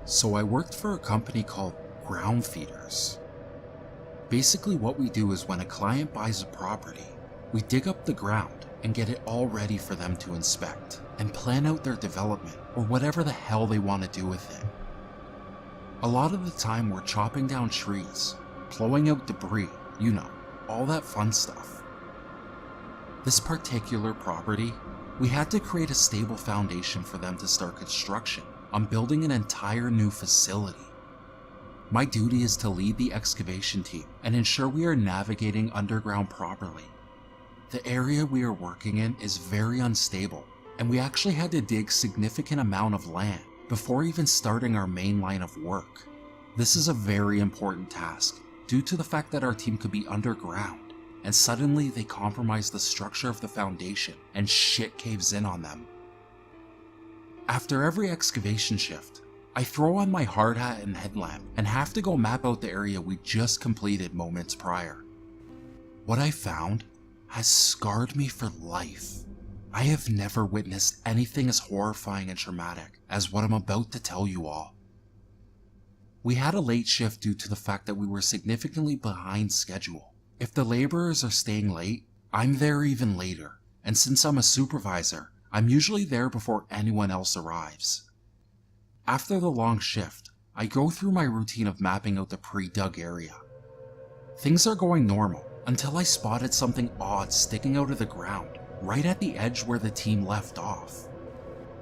So I worked for a company called Ground Feeders. Basically what we do is when a client buys a property, we dig up the ground and get it all ready for them to inspect and plan out their development or whatever the hell they want to do with it. A lot of the time we're chopping down trees, plowing out debris, you know, all that fun stuff. This particular property, we had to create a stable foundation for them to start construction on building an entire new facility. My duty is to lead the excavation team and ensure we are navigating underground properly. The area we are working in is very unstable, and we actually had to dig significant amount of land before even starting our main line of work. This is a very important task due to the fact that our team could be underground, and suddenly they compromise the structure of the foundation and shit caves in on them. After every excavation shift, I throw on my hard hat and headlamp and have to go map out the area we just completed moments prior. What I found has scarred me for life. I have never witnessed anything as horrifying and traumatic as what I'm about to tell you all. We had a late shift due to the fact that we were significantly behind schedule. If the laborers are staying late, I'm there even later, and since I'm a supervisor, I'm usually there before anyone else arrives. After the long shift, I go through my routine of mapping out the pre-dug area. Things are going normal until I spotted something odd sticking out of the ground right at the edge where the team left off.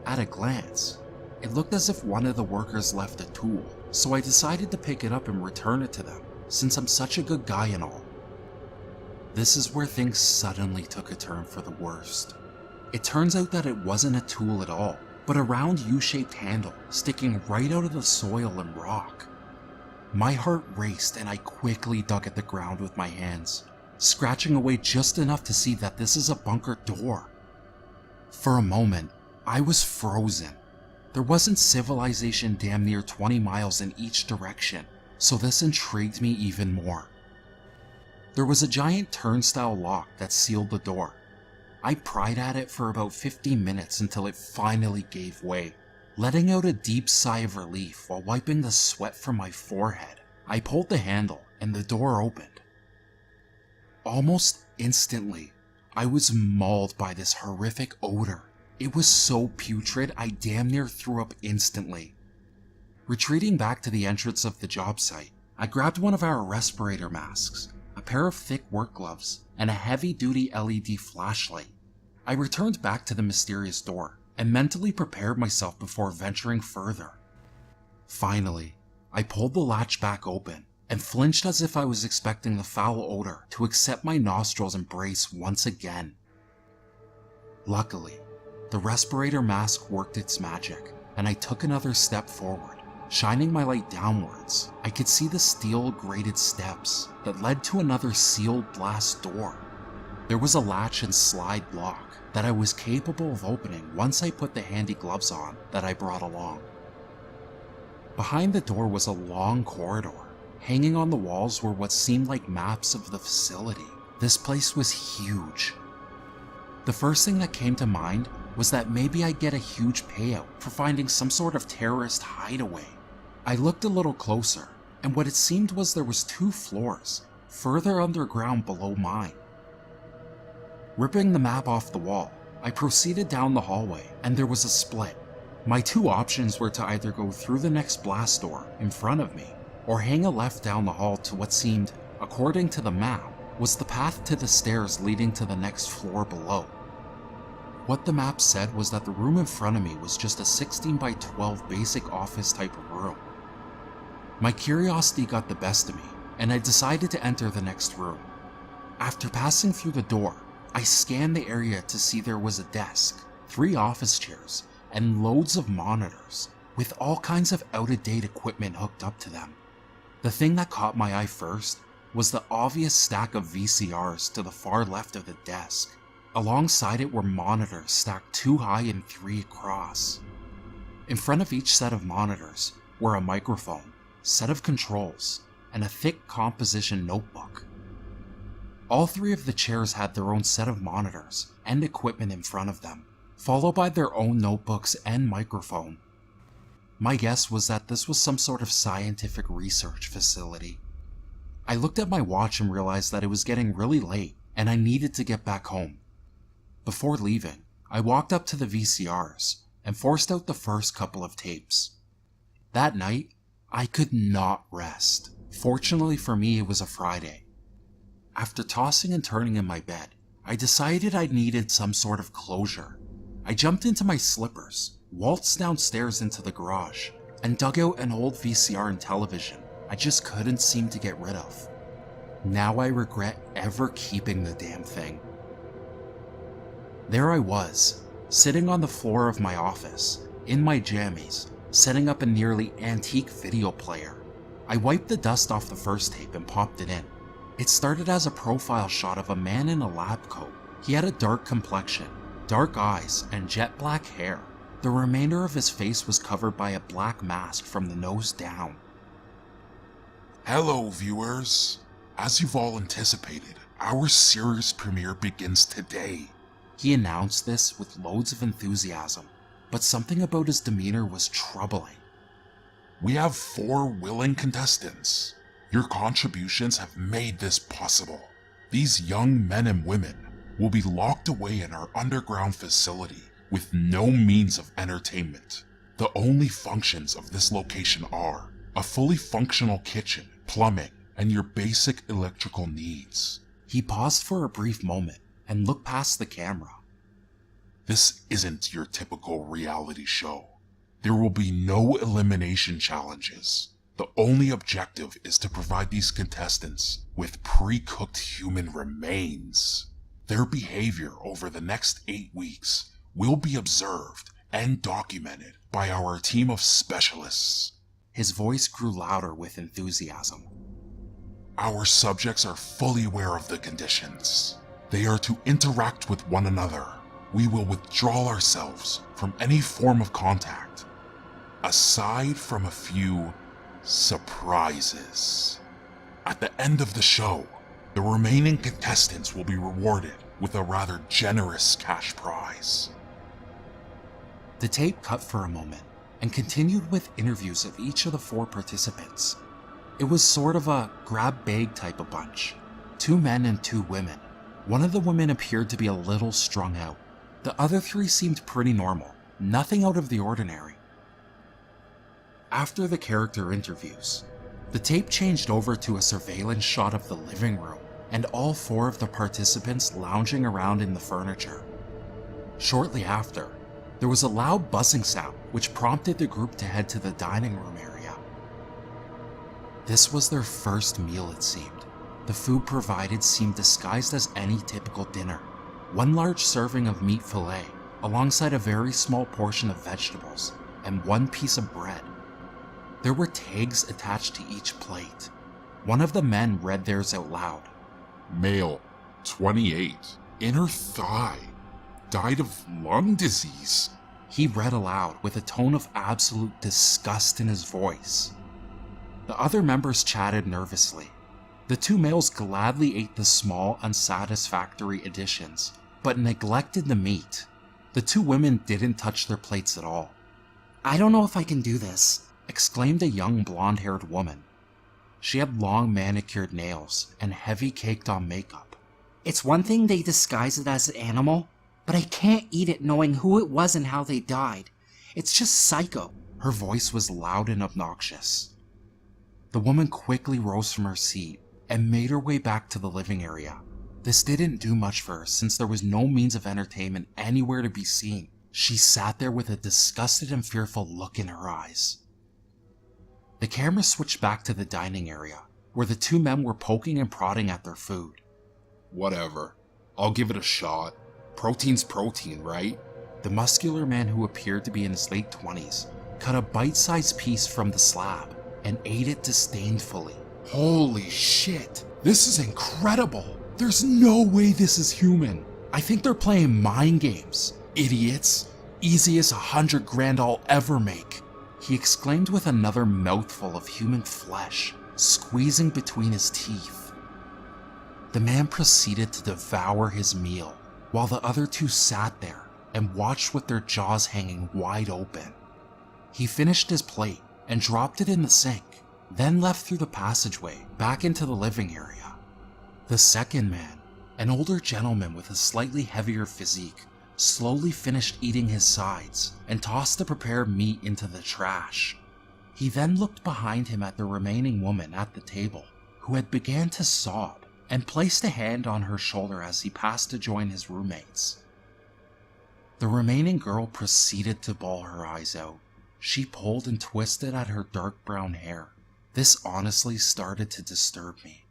At a glance, it looked as if one of the workers left a tool, so I decided to pick it up and return it to them, since I'm such a good guy and all. This is where things suddenly took a turn for the worst. It turns out that it wasn't a tool at all, but a round U-shaped handle sticking right out of the soil and rock. My heart raced and I quickly dug at the ground with my hands, scratching away just enough to see that this is a bunker door. For a moment, I was frozen. There wasn't civilization damn near 20 miles in each direction, so this intrigued me even more. There was a giant turnstile lock that sealed the door. I pried at it for about 15 minutes until it finally gave way. Letting out a deep sigh of relief while wiping the sweat from my forehead, I pulled the handle and the door opened. Almost instantly, I was mauled by this horrific odor. It was so putrid I damn near threw up instantly. Retreating back to the entrance of the job site, I grabbed one of our respirator masks, a pair of thick work gloves, and a heavy-duty LED flashlight. I returned back to the mysterious door and mentally prepared myself before venturing further. Finally, I pulled the latch back open and flinched as if I was expecting the foul odor to accept my nostrils' embrace once again. Luckily, the respirator mask worked its magic, and I took another step forward. Shining my light downwards, I could see the steel-grated steps that led to another sealed blast door. There was a latch and slide lock that I was capable of opening once I put the handy gloves on that I brought along. Behind the door was a long corridor. Hanging on the walls were what seemed like maps of the facility. This place was huge. The first thing that came to mind was that maybe I'd get a huge payout for finding some sort of terrorist hideaway. I looked a little closer, and what it seemed was there was 2 floors, further underground below mine. Ripping the map off the wall, I proceeded down the hallway, and there was a split. My 2 options were to either go through the next blast door in front of me, or hang a left down the hall to what seemed, according to the map, was the path to the stairs leading to the next floor below. What the map said was that the room in front of me was just a 16 by 12 basic office type of room. My curiosity got the best of me, and I decided to enter the next room. After passing through the door, I scanned the area to see there was a desk, 3 office chairs, and loads of monitors, with all kinds of out-of-date equipment hooked up to them. The thing that caught my eye first was the obvious stack of VCRs to the far left of the desk. Alongside it were monitors stacked 2 high and 3 across. In front of each set of monitors were a microphone, set of controls, and a thick composition notebook. All 3 of the chairs had their own set of monitors and equipment in front of them, followed by their own notebooks and microphone. My guess was that this was some sort of scientific research facility. I looked at my watch and realized that it was getting really late and I needed to get back home. Before leaving, I walked up to the VCRs and forced out the first couple of tapes. That night, I could not rest. Fortunately for me, it was a Friday. After tossing and turning in my bed, I decided I needed some sort of closure. I jumped into my slippers, waltzed downstairs into the garage, and dug out an old VCR and television I just couldn't seem to get rid of. Now I regret ever keeping the damn thing. There I was, sitting on the floor of my office, in my jammies, setting up a nearly antique video player. I wiped the dust off the first tape and popped it in. It started as a profile shot of a man in a lab coat. He had a dark complexion, dark eyes, and jet black hair. The remainder of his face was covered by a black mask from the nose down. Hello, viewers. As you've all anticipated, our series premiere begins today. He announced this with loads of enthusiasm, but something about his demeanor was troubling. We have 4 willing contestants. Your contributions have made this possible. These young men and women will be locked away in our underground facility with no means of entertainment. The only functions of this location are a fully functional kitchen, plumbing, and your basic electrical needs. He paused for a brief moment and looked past the camera. This isn't your typical reality show. There will be no elimination challenges. The only objective is to provide these contestants with pre-cooked human remains. Their behavior over the next 8 weeks will be observed and documented by our team of specialists. His voice grew louder with enthusiasm. Our subjects are fully aware of the conditions. They are to interact with one another. We will withdraw ourselves from any form of contact, aside from a few surprises. At the end of the show, the remaining contestants will be rewarded with a rather generous cash prize. The tape cut for a moment and continued with interviews of each of the 4 participants. It was sort of a grab bag type of bunch. 2 men and 2 women. One of the women appeared to be a little strung out. The other 3 seemed pretty normal, nothing out of the ordinary. After the character interviews, the tape changed over to a surveillance shot of the living room and all 4 of the participants lounging around in the furniture. Shortly after, there was a loud buzzing sound which prompted the group to head to the dining room area. This was their first meal, it seemed. The food provided seemed disguised as any typical dinner. 1 large serving of meat fillet, alongside a very small portion of vegetables, and 1 piece of bread. There were tags attached to each plate. One of the men read theirs out loud. Male, 28, inner thigh, died of lung disease. He read aloud with a tone of absolute disgust in his voice. The other members chatted nervously. The 2 males gladly ate the small, unsatisfactory additions, but neglected the meat. The 2 women didn't touch their plates at all. "I don't know if I can do this," exclaimed a young blonde-haired woman. She had long manicured nails and heavy caked-on makeup. "It's one thing they disguise it as an animal, but I can't eat it knowing who it was and how they died. It's just psycho." Her voice was loud and obnoxious. The woman quickly rose from her seat and made her way back to the living area. This didn't do much for her since there was no means of entertainment anywhere to be seen. She sat there with a disgusted and fearful look in her eyes. The camera switched back to the dining area, where the 2 men were poking and prodding at their food. Whatever. I'll give it a shot. Protein's protein, right? The muscular man, who appeared to be in his late 20s, cut a bite-sized piece from the slab and ate it disdainfully. Holy shit! This is incredible! There's no way this is human! I think they're playing mind games. Idiots. Easy as $100 grand I'll ever make," he exclaimed with another mouthful of human flesh, squeezing between his teeth. The man proceeded to devour his meal, while the other 2 sat there and watched with their jaws hanging wide open. He finished his plate and dropped it in the sink, then left through the passageway back into the living area. The second man, an older gentleman with a slightly heavier physique, slowly finished eating his sides and tossed the prepared meat into the trash. He then looked behind him at the remaining woman at the table, who had began to sob, and placed a hand on her shoulder as he passed to join his roommates. The remaining girl proceeded to bawl her eyes out. She pulled and twisted at her dark brown hair. This honestly started to disturb me.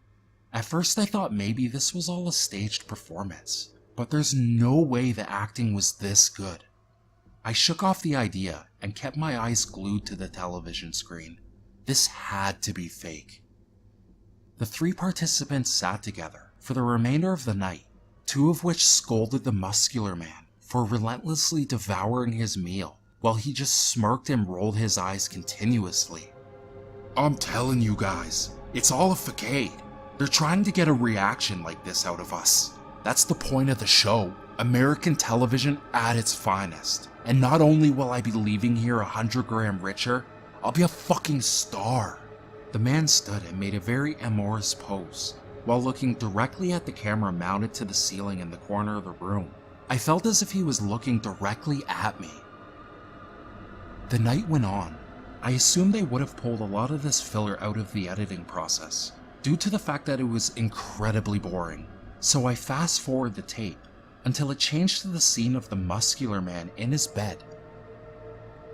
At first I thought maybe this was all a staged performance, but there's no way the acting was this good. I shook off the idea and kept my eyes glued to the television screen. This had to be fake. The 3 participants sat together for the remainder of the night, 2 of which scolded the muscular man for relentlessly devouring his meal, while he just smirked and rolled his eyes continuously. I'm telling you guys, it's all a facade. They're trying to get a reaction like this out of us. That's the point of the show. American television at its finest. And not only will I be leaving here 100 grand richer, I'll be a fucking star. The man stood and made a very amorous pose, while looking directly at the camera mounted to the ceiling in the corner of the room. I felt as if he was looking directly at me. The night went on. I assumed they would have pulled a lot of this filler out of the editing process, due to the fact that it was incredibly boring. So I fast forward the tape until it changed to the scene of the muscular man in his bed.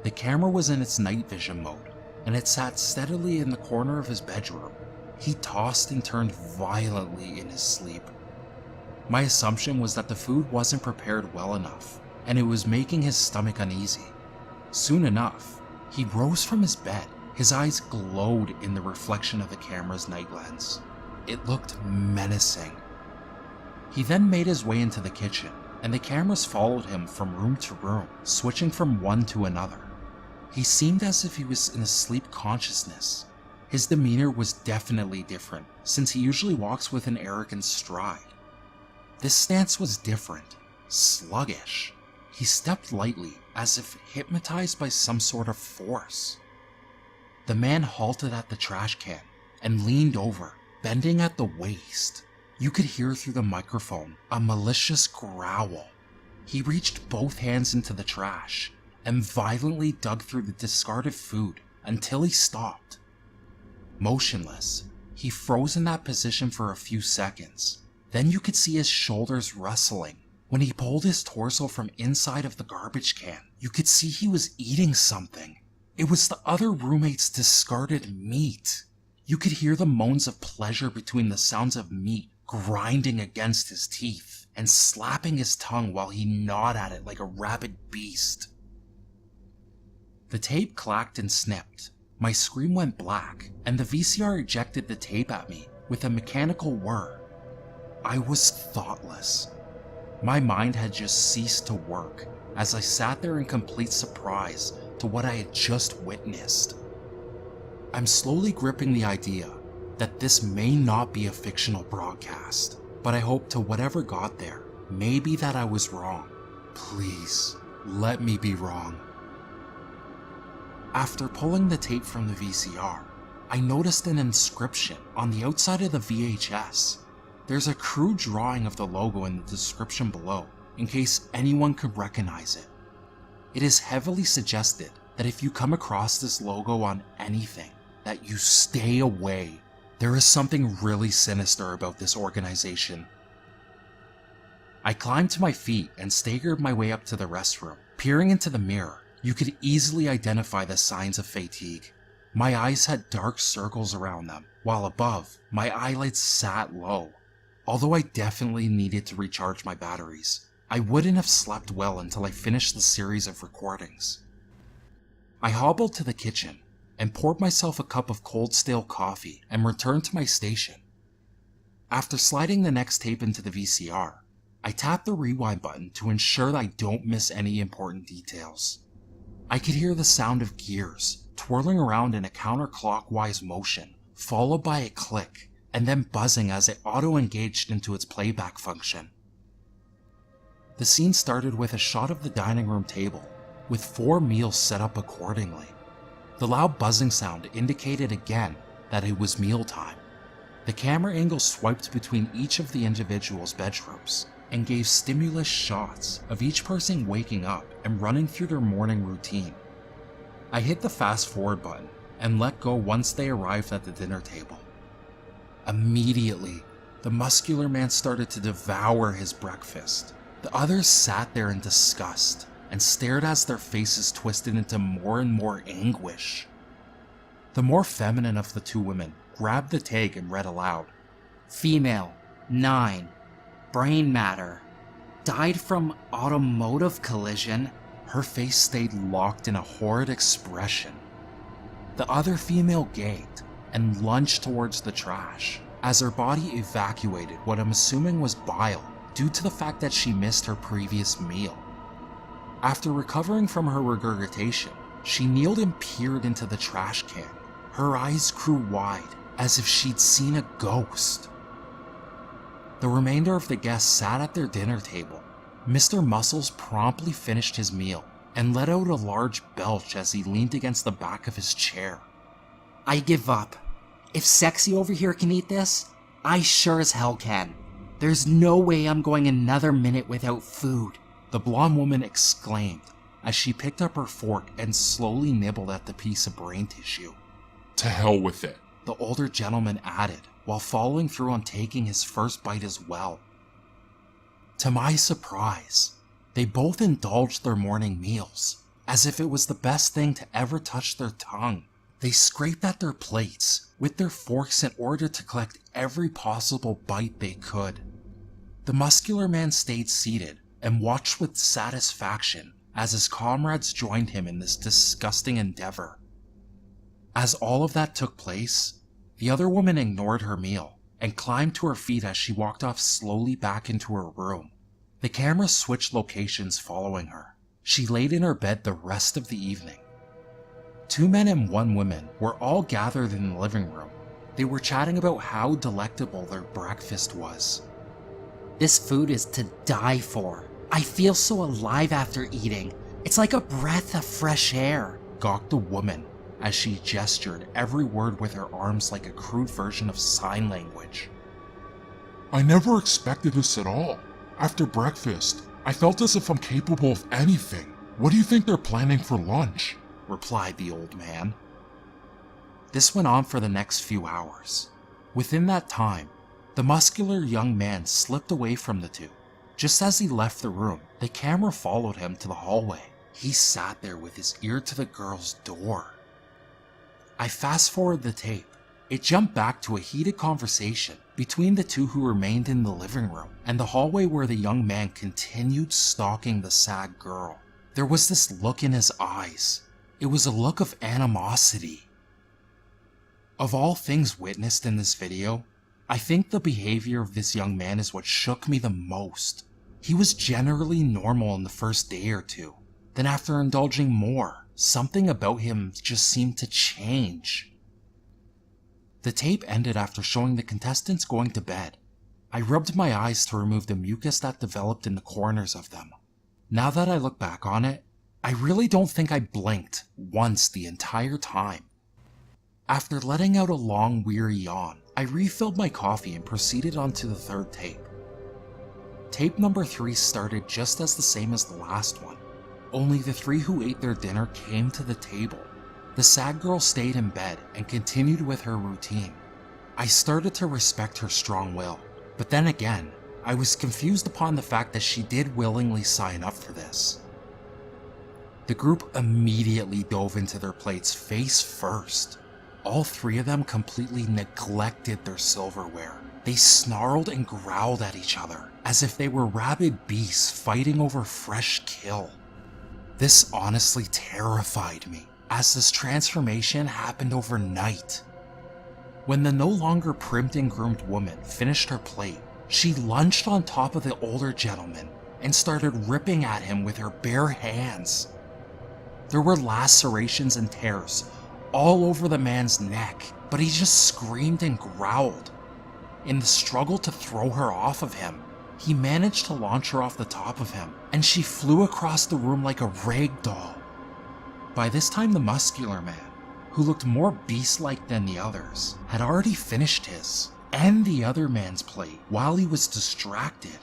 The camera was in its night vision mode, and it sat steadily in the corner of his bedroom. He tossed and turned violently in his sleep. My assumption was that the food wasn't prepared well enough, and it was making his stomach uneasy. Soon enough, he rose from his bed. His eyes glowed in the reflection of the camera's night lens. It looked menacing. He then made his way into the kitchen, and the cameras followed him from room to room, switching from one to another. He seemed as if he was in a sleep consciousness. His demeanor was definitely different, since he usually walks with an arrogant stride. This stance was different, sluggish. He stepped lightly, as if hypnotized by some sort of force. The man halted at the trash can and leaned over, bending at the waist. You could hear through the microphone a malicious growl. He reached both hands into the trash and violently dug through the discarded food until he stopped. Motionless, he froze in that position for a few seconds. Then you could see his shoulders rustling. When he pulled his torso from inside of the garbage can, you could see he was eating something. It was the other roommate's discarded meat. You could hear the moans of pleasure between the sounds of meat grinding against his teeth and slapping his tongue while he gnawed at it like a rabid beast. The tape clacked and snipped. My screen went black, and the VCR ejected the tape at me with a mechanical whir. I was thoughtless. My mind had just ceased to work as I sat there in complete surprise to what I had just witnessed. I'm slowly gripping the idea that this may not be a fictional broadcast, but I hope to whatever got there, maybe that I was wrong. Please, let me be wrong. After pulling the tape from the VCR, I noticed an inscription on the outside of the VHS. There's a crude drawing of the logo in the description below, in case anyone could recognize it. It is heavily suggested that if you come across this logo on anything, that you stay away. There is something really sinister about this organization. I climbed to my feet and staggered my way up to the restroom. Peering into the mirror, you could easily identify the signs of fatigue. My eyes had dark circles around them, while above, my eyelids sat low. Although I definitely needed to recharge my batteries, I wouldn't have slept well until I finished the series of recordings. I hobbled to the kitchen and poured myself a cup of cold stale coffee and returned to my station. After sliding the next tape into the VCR, I tapped the rewind button to ensure that I don't miss any important details. I could hear the sound of gears twirling around in a counterclockwise motion, followed by a click, and then buzzing as it auto-engaged into its playback function. The scene started with a shot of the dining room table. with 4 meals set up accordingly. The loud buzzing sound indicated again that it was mealtime. The camera angle swiped between each of the individuals' bedrooms and gave stimulus shots of each person waking up and running through their morning routine. I hit the fast forward button and let go once they arrived at the dinner table. Immediately, the muscular man started to devour his breakfast. The others sat there in disgust and stared as their faces twisted into more and more anguish. The more feminine of the 2 women grabbed the tag and read aloud. Female, 9. Brain matter. Died from automotive collision. Her face stayed locked in a horrid expression. The other female gagged and lunged towards the trash as her body evacuated what I'm assuming was bile due to the fact that she missed her previous meal. After recovering from her regurgitation, she kneeled and peered into the trash can. Her eyes grew wide as if she'd seen a ghost. The remainder of the guests sat at their dinner table. Mr. Muscles promptly finished his meal and let out a large belch as he leaned against the back of his chair. I give up. If Sexy over here can eat this, I sure as hell can. There's no way I'm going another minute without food. The blonde woman exclaimed as she picked up her fork and slowly nibbled at the piece of brain tissue. To hell with it. The older gentleman added, while following through on taking his first bite as well. To my surprise, they both indulged their morning meals, as if it was the best thing to ever touch their tongue. They scraped at their plates with their forks in order to collect every possible bite they could. The muscular man stayed seated and watched with satisfaction as his comrades joined him in this disgusting endeavor. As all of that took place, the other woman ignored her meal and climbed to her feet as she walked off slowly back into her room. The camera switched locations following her. She laid in her bed the rest of the evening. 2 men and 1 woman were all gathered in the living room. They were chatting about how delectable their breakfast was. This food is to die for. I feel so alive after eating. It's like a breath of fresh air, gawked the woman as she gestured every word with her arms like a crude version of sign language. I never expected this at all. After breakfast, I felt as if I'm capable of anything. What do you think they're planning for lunch? Replied the old man. This went on for the next few hours. Within that time, the muscular young man slipped away from the 2. Just as he left the room, the camera followed him to the hallway. He sat there with his ear to the girl's door. I fast-forwarded the tape. It jumped back to a heated conversation between the 2 who remained in the living room and the hallway where the young man continued stalking the sad girl. There was this look in his eyes. It was a look of animosity. Of all things witnessed in this video, I think the behavior of this young man is what shook me the most. He was generally normal in the first day or 2. Then after indulging more, something about him just seemed to change. The tape ended after showing the contestants going to bed. I rubbed my eyes to remove the mucus that developed in the corners of them. Now that I look back on it, I really don't think I blinked once the entire time. After letting out a long, weary yawn, I refilled my coffee and proceeded on to the 3rd tape. Tape number 3 started just as the same as the last one, only the 3 who ate their dinner came to the table. The sad girl stayed in bed and continued with her routine. I started to respect her strong will, but then again, I was confused upon the fact that she did willingly sign up for this. The group immediately dove into their plates face first. All 3 of them completely neglected their silverware. They snarled and growled at each other, as if they were rabid beasts fighting over fresh kill. This honestly terrified me, as this transformation happened overnight. When the no longer primed and groomed woman finished her plate, she lunged on top of the older gentleman and started ripping at him with her bare hands. There were lacerations and tears all over the man's neck, but he just screamed and growled. In the struggle to throw her off of him, He managed to launch her off the top of him, and she flew across the room like a rag doll. By this time, the muscular man, who looked more beast-like than the others, had already finished his and the other man's plate while he was distracted.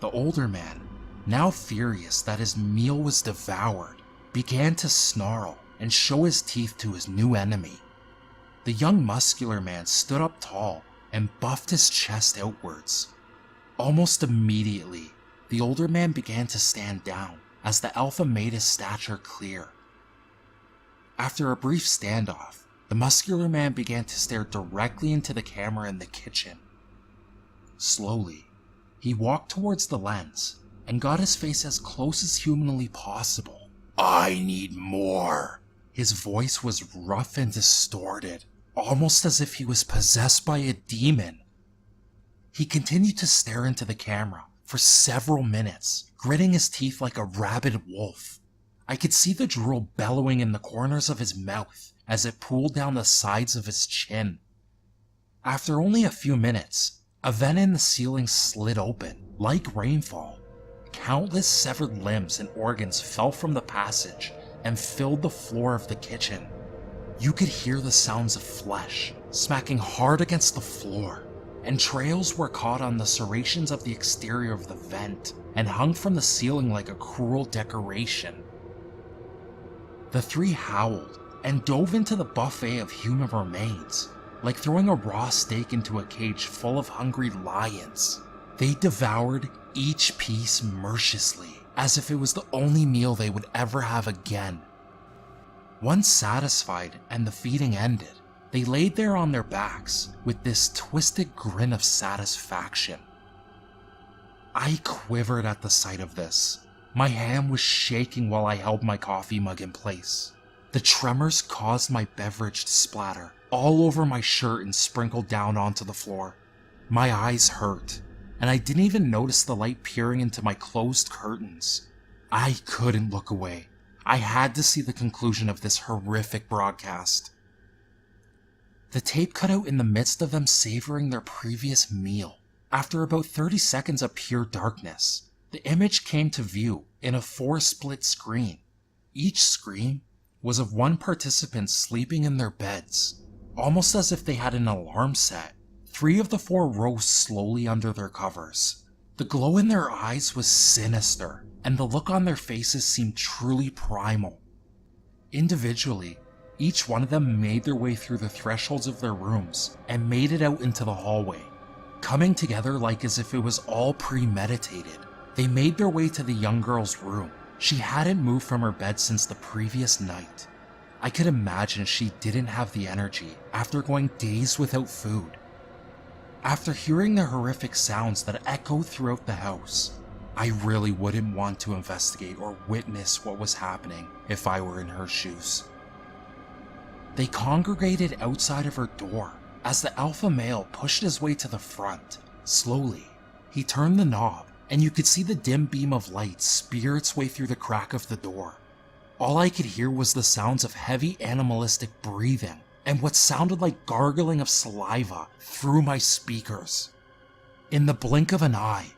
The older man, now furious that his meal was devoured, began to snarl and show his teeth to his new enemy. The young muscular man stood up tall and buffed his chest outwards. Almost immediately, the older man began to stand down as the alpha made his stature clear. After a brief standoff, the muscular man began to stare directly into the camera in the kitchen. Slowly, he walked towards the lens and got his face as close as humanly possible. "I need more." His voice was rough and distorted, almost as if he was possessed by a demon. He continued to stare into the camera for several minutes, gritting his teeth like a rabid wolf. I could see the drool bellowing in the corners of his mouth as it pooled down the sides of his chin. After only a few minutes, a vent in the ceiling slid open, like rainfall. Countless severed limbs and organs fell from the passage and filled the floor of the kitchen. You could hear the sounds of flesh smacking hard against the floor, and trails were caught on the serrations of the exterior of the vent and hung from the ceiling like a cruel decoration. The three howled and dove into the buffet of human remains, like throwing a raw steak into a cage full of hungry lions. They devoured each piece mercilessly, as if it was the only meal they would ever have again. Once satisfied and the feeding ended, they laid there on their backs with this twisted grin of satisfaction. I quivered at the sight of this. My hand was shaking while I held my coffee mug in place. The tremors caused my beverage to splatter all over my shirt and sprinkle down onto the floor. My eyes hurt, and I didn't even notice the light peering into my closed curtains. I couldn't look away. I had to see the conclusion of this horrific broadcast. The tape cut out in the midst of them savoring their previous meal. After about 30 seconds of pure darkness, the image came to view in a 4-split screen. Each screen was of one participant sleeping in their beds, almost as if they had an alarm set. 3 of the 4 rose slowly under their covers. The glow in their eyes was sinister, and the look on their faces seemed truly primal. Individually, each one of them made their way through the thresholds of their rooms and made it out into the hallway, coming together like as if it was all premeditated. They made their way to the young girl's room. She hadn't moved from her bed since the previous night. I could imagine she didn't have the energy after going days without food. After hearing the horrific sounds that echoed throughout the house, I really wouldn't want to investigate or witness what was happening if I were in her shoes. They congregated outside of her door as the alpha male pushed his way to the front. Slowly, he turned the knob, and you could see the dim beam of light spear its way through the crack of the door. All I could hear was the sounds of heavy animalistic breathing and what sounded like gargling of saliva through my speakers. In the blink of an eye,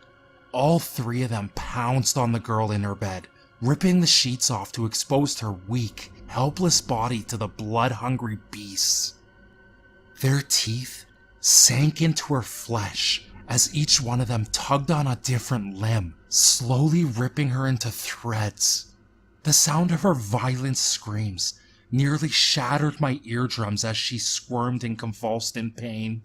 all 3 of them pounced on the girl in her bed, ripping the sheets off to expose her weak, helpless body to the blood-hungry beasts. Their teeth sank into her flesh as each one of them tugged on a different limb, slowly ripping her into threads. The sound of her violent screams nearly shattered my eardrums as she squirmed and convulsed in pain.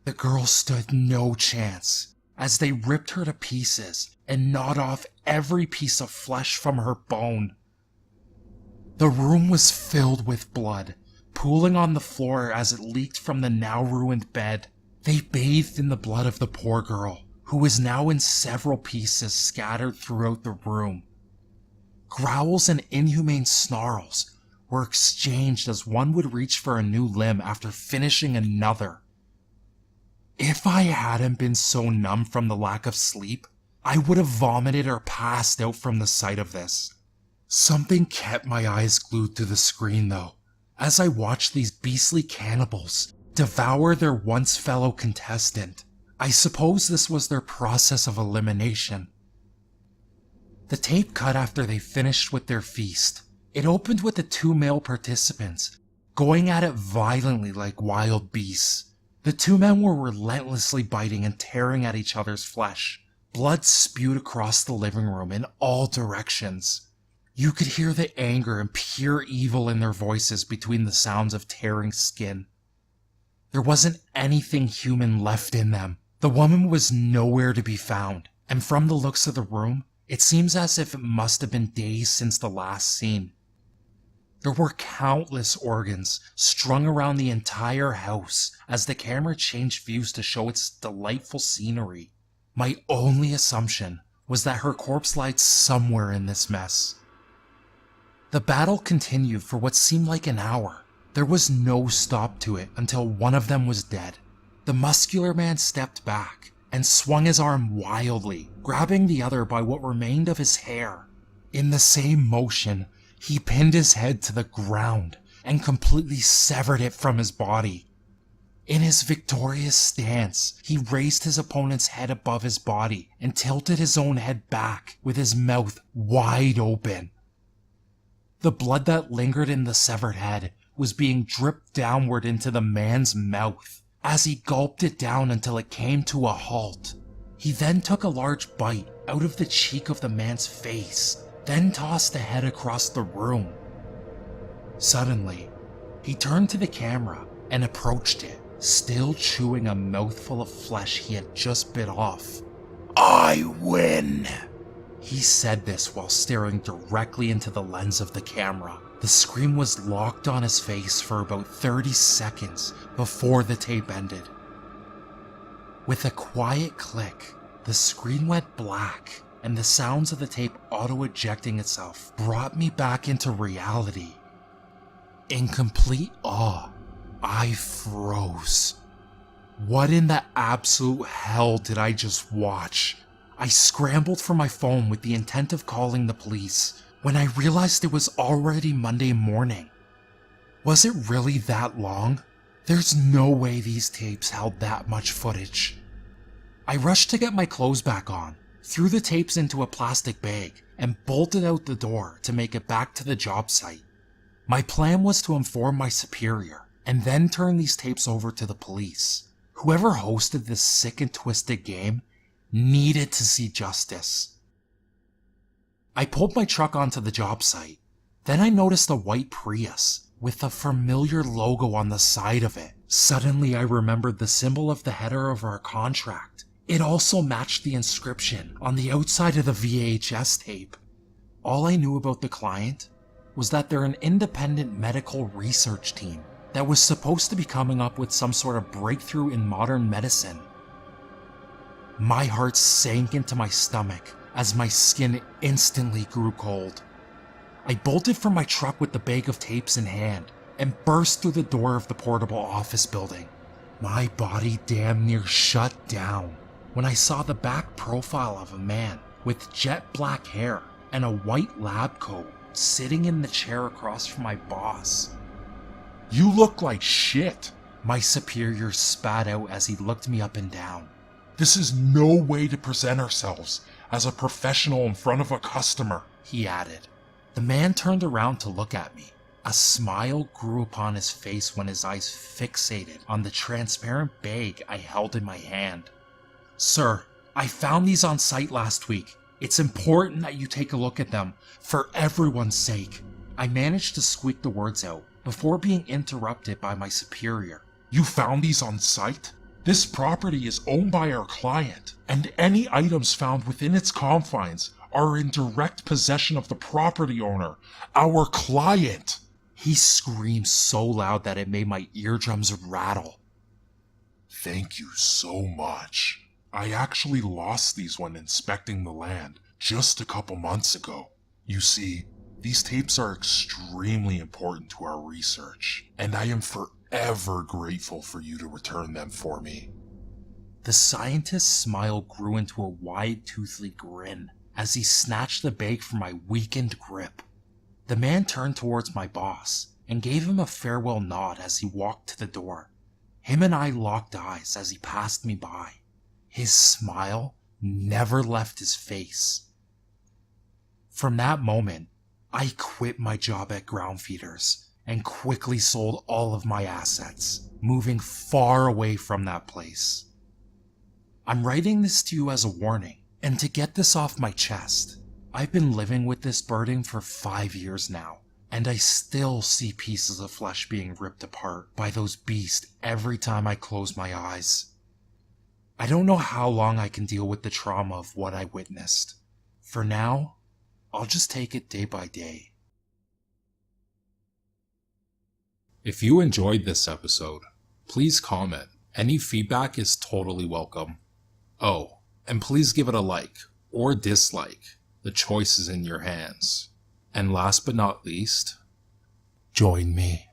The girl stood no chance as they ripped her to pieces and gnawed off every piece of flesh from her bone. The room was filled with blood, pooling on the floor as it leaked from the now ruined bed. They bathed in the blood of the poor girl, who was now in several pieces scattered throughout the room. Growls and inhumane snarls were exchanged as one would reach for a new limb after finishing another. If I hadn't been so numb from the lack of sleep, I would have vomited or passed out from the sight of this. Something kept my eyes glued to the screen though, as I watched these beastly cannibals devour their once fellow contestant. I suppose this was their process of elimination. The tape cut after they finished with their feast. It opened with the 2 male participants going at it violently like wild beasts. The 2 men were relentlessly biting and tearing at each other's flesh. Blood spewed across the living room in all directions. You could hear the anger and pure evil in their voices between the sounds of tearing skin. There wasn't anything human left in them. The woman was nowhere to be found, and from the looks of the room, it seems as if it must have been days since the last scene. There were countless organs strung around the entire house as the camera changed views to show its delightful scenery. My only assumption was that her corpse lied somewhere in this mess. The battle continued for what seemed like an hour. There was no stop to it until one of them was dead. The muscular man stepped back and swung his arm wildly, grabbing the other by what remained of his hair. In the same motion, he pinned his head to the ground and completely severed it from his body. In his victorious stance, he raised his opponent's head above his body and tilted his own head back with his mouth wide open. The blood that lingered in the severed head was being dripped downward into the man's mouth as he gulped it down until it came to a halt. He then took a large bite out of the cheek of the man's face, then tossed the head across the room. Suddenly, he turned to the camera and approached it, still chewing a mouthful of flesh he had just bit off. "I win!" He said this while staring directly into the lens of the camera. The screen was locked on his face for about 30 seconds before the tape ended. With a quiet click, the screen went black, and the sounds of the tape auto-ejecting itself brought me back into reality. In complete awe, I froze. What in the absolute hell did I just watch? I scrambled for my phone with the intent of calling the police, when I realized it was already Monday morning. Was it really that long? There's no way these tapes held that much footage. I rushed to get my clothes back on, threw the tapes into a plastic bag, and bolted out the door to make it back to the job site. My plan was to inform my superior, and then turn these tapes over to the police. Whoever hosted this sick and twisted game needed to see justice. I pulled my truck onto the job site. Then I noticed a white Prius with a familiar logo on the side of it. Suddenly I remembered the symbol of the header of our contract. It also matched the inscription on the outside of the VHS tape. All I knew about the client was that they're an independent medical research team that was supposed to be coming up with some sort of breakthrough in modern medicine. My heart sank into my stomach as my skin instantly grew cold. I bolted from my truck with the bag of tapes in hand and burst through the door of the portable office building. My body damn near shut down when I saw the back profile of a man with jet black hair and a white lab coat sitting in the chair across from my boss. "You look like shit." My superior spat out as he looked me up and down. "This is no way to present ourselves as a professional in front of a customer," he added. The man turned around to look at me. A smile grew upon his face when his eyes fixated on the transparent bag I held in my hand. "Sir, I found these on site last week. It's important that you take a look at them, for everyone's sake." I managed to squeak the words out before being interrupted by my superior. "You found these on site? This property is owned by our client, and any items found within its confines are in direct possession of the property owner, our client." He screamed so loud that it made my eardrums rattle. "Thank you so much. I actually lost these when inspecting the land just a couple months ago. You see, these tapes are extremely important to our research, and I am forever grateful for you to return them for me." The scientist's smile grew into a wide, toothy grin as he snatched the bag from my weakened grip. The man turned towards my boss and gave him a farewell nod as he walked to the door. Him and I locked eyes as he passed me by. His smile never left his face. From that moment, I quit my job at Ground Feeders and quickly sold all of my assets, moving far away from that place. I'm writing this to you as a warning, and to get this off my chest. I've been living with this burden for 5 years now, and I still see pieces of flesh being ripped apart by those beasts every time I close my eyes. I don't know how long I can deal with the trauma of what I witnessed. For now, I'll just take it day by day. If you enjoyed this episode, please comment. Any feedback is totally welcome. Oh, and please give it a like or dislike. The choice is in your hands. And last but not least, join me.